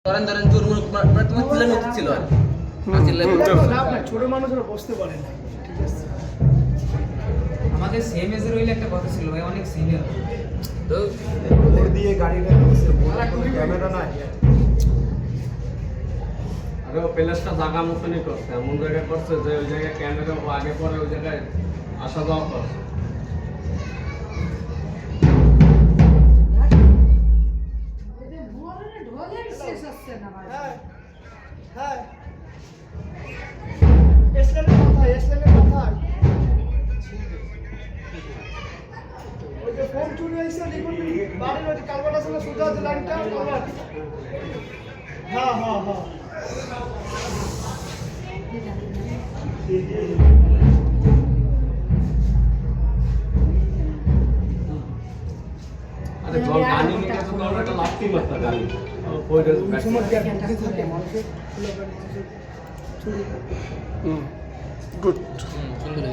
ধরেন জোর তোমার চিল্লানো উচিত ছিল আর ছোট মানুষরা বসতে পারে না। ঠিক আছে, আমাদের সেম এজের হইলে একটা কথা ছিল ভাই, অনেক সিনিয়র তো ওর দিয়ে গাড়িটা নিচ্ছে, ক্যামেরা নাই। আরে ও প্লেসটা জায়গা মতনই করছে, এমন জায়গায় করছে যে ওই জায়গায় ক্যামেরা আগে পরে ওই জায়গায় আসা যাওয়া করছে। হ্যাঁ, এসলেনের মাথায়, এসলেনের মাথায়। ওই যে ফোন চুরি হয়েছে, দেখুন বাড়ির ওই যে কালভার্ট আছে না, সোজা যে লাইনটা কালভার্ট। হ্যাঁ হ্যাঁ হ্যাঁ, আরে জল গানি নিয়ে তো তোর একটা লাগতেই মারতা গানি ওই ওই সময় কি আর বুদ্ধি থাকে মানুষের? সুন্দর